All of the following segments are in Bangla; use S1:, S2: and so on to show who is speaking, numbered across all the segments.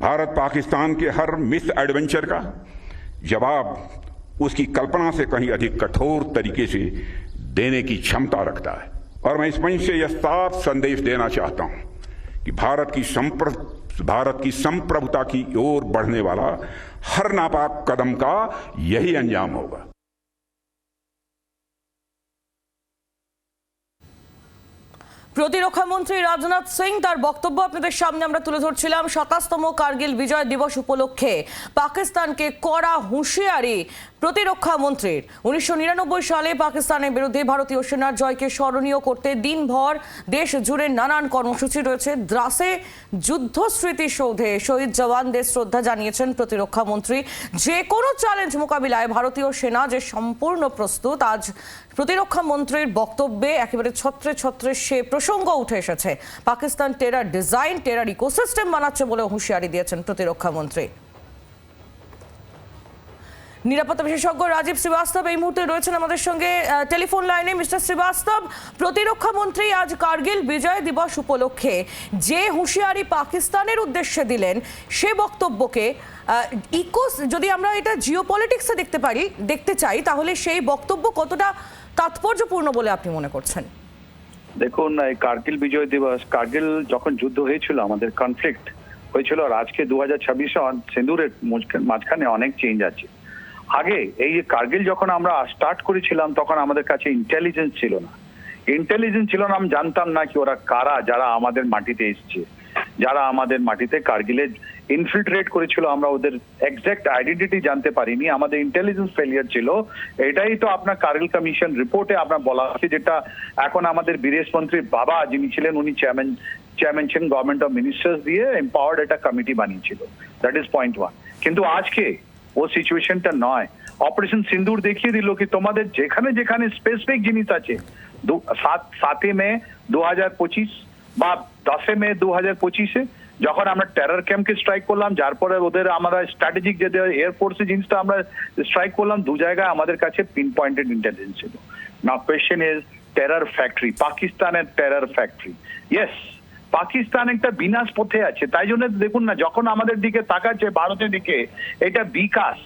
S1: भारत पाकिस्तान के हर मिस एडवेंचर का जवाब उसकी कल्पना से कहीं अधिक कठोर तरीके से देने की क्षमता रखता है। और मैं इस मंच से यह साफ संदेश देना चाहता हूं कि भारत की संप्रभुता की ओर बढ़ने वाला हर नापाक कदम का यही अंजाम होगा।
S2: প্রতিরক্ষা মন্ত্রী রাজনাথ সিং তার বক্তব্য আপনাদের সামনে আমরা তুলে ধরছিলাম। ২৭তম কার্গিল বিজয় দিবস উপলক্ষে পাকিস্তানকে কড়া হুঁশিয়ারি প্রতিরক্ষা মন্ত্রীর। ১৯৯৯ সালে পাকিস্তানের বিরুদ্ধে ভারতীয় সেনার জয়কে স্মরণীয় করতে দিনভর দেশ জুড়ে নানান কর্মসূচি রয়েছে। দ্রাসে যুদ্ধ স্মৃতিসৌধে শহীদ জওয়ানদের শ্রদ্ধা জানিয়েছেন প্রতিরক্ষা মন্ত্রী। যে কোনো চ্যালেঞ্জ মোকাবিলায় ভারতীয় সেনা যে সম্পূর্ণ প্রস্তুত, আজ প্রতিরক্ষা মন্ত্রীর বক্তব্যে একেবারে ছত্রে ছত্রে সে প্রসঙ্গ উঠে এসেছে। Pakistan terror design, terror ecosystem বানাচ্ছে বলে হুঁশিয়ারি দিয়েছেন প্রতিরক্ষা মন্ত্রী। নিরাপত্তা বিশেষজ্ঞ রাজীব শ্রীবাস্তব এই মুহূর্তে রয়েছেন আমাদের সঙ্গে টেলিফোন লাইনে। মিস্টার শ্রীবাস্তব, প্রতিরক্ষা মন্ত্রী আজ কার্গিল বিজয় দিবস উপলক্ষে যে হুঁশিয়ারি পাকিস্তানের উদ্দেশ্যে দিলেন, সে বক্তব্যকে যদি আমরা এটা জিওপলিটিক্সে দেখতে চাই, তাহলে সেই বক্তব্য কতটা তাৎপর্যপূর্ণ বলে আপনি মনে করছেন?
S3: দেখুন, এই কার্গিল বিজয় দিবস, কার্গিল যখন যুদ্ধ হয়েছিল, আমাদের কনফ্লিক্ট হয়েছিল, আর আজকে 2026 সিঁদুরের মাঝখানে অনেক চেঞ্জ আছে। আগে এই যে কার্গিল যখন আমরা স্টার্ট করেছিলাম, তখন আমাদের কাছে ইন্টেলিজেন্স ছিল না। আমি জানতাম না কি ওরা কারা, যারা আমাদের মাটিতে এসছে, যারা আমাদের মাটিতে কার্গিলে ইনফিল্ট্রেট করেছিল। আমরা ওদের এক্সাক্ট আইডেন্টিটি জানতে পারিনি, আমাদের ইন্টেলিজেন্স ফেলিয়ার ছিল। এটাই তো আপনার কার্গিল কমিশন রিপোর্টে আপনার বলা আছে, যেটা এখন আমাদের বিদেশ মন্ত্রী বাবা যিনি ছিলেন, উনি চেয়ারম্যান ছিলেন গভর্নমেন্ট অফ মিনিস্টার্স দিয়ে এম্পাওয়ার্ড একটা কমিটি বানিয়েছিল। That is point 1। কিন্তু আজকে ও সিচুয়েশনটা নয়। অপারেশন সিন্দুর দেখিয়ে দিল কি তোমাদের যেখানে যেখানে স্পেসিফিক জিনিস আছে, 7 মে 2025 বা 10 মে 2025 যখন আমরা টেরর ক্যাম্পকে স্ট্রাইক করলাম, যার পরে ওদের আমরা স্ট্র্যাটেজিক যে এয়ারফোর্সের জিনিসটা আমরা স্ট্রাইক করলাম, দু জায়গায় আমাদের কাছে পিন পয়েন্টেড ইন্টেলিজেন্স ছিল। নাও কোয়েশ্চেন ইজ টেরর ফ্যাক্টরি, পাকিস্তানের টেরর ফ্যাক্টরি। ইয়েস, পাকিস্তান একটা বিনাশ পথে আছে। তাই জন্য দেখুন না, যখন আমাদের দিকে তাকাচ্ছে ভারতের দিকে, এটা বিকাশ,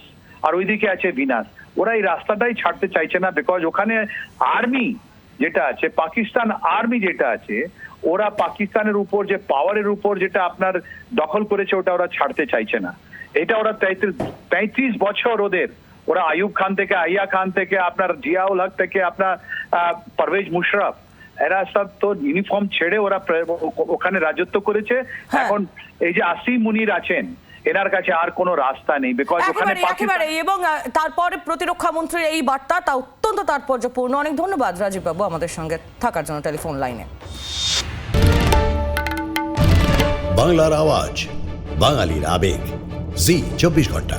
S3: আর ওইদিকে আছে বিনাশ। ওরা এই রাস্তাটাই ছাড়তে চাইছে না, বিকজ ওখানে আর্মি যেটা আছে, পাকিস্তান আর্মি যেটা আছে, ওরা পাকিস্তানের উপর যে পাওয়ারের উপর যেটা আপনার দখল করেছে, ওটা ওরা ছাড়তে চাইছে না। এটা ওরা 33 বছর ওরা আইয়ুব খান থেকে, আইয়া খান থেকে, আপনার জিয়াউল হক থেকে, আপনার পারভেজ মুশারফ, এরা সব তো ইউনিফর্ম ছেড়ে ওরা ওখানে রাজত্ব করেছে। এখন এই যে আসিম মুনির আছেন, এনার কাছে আর কোনো রাস্তা নেই, বিকজ ওখানে
S2: একেবারে। এবং তারপরে প্রতিরক্ষা মন্ত্রীর এই বার্তা, তা অত্যন্ত তাৎপর্যপূর্ণ। অনেক ধন্যবাদ রাজীব বাবু আমাদের সঙ্গে থাকার জন্য টেলিফোন লাইনে।
S4: বাংলার আওয়াজ, বাঙালির আবেগ, জি 24 ঘন্টা।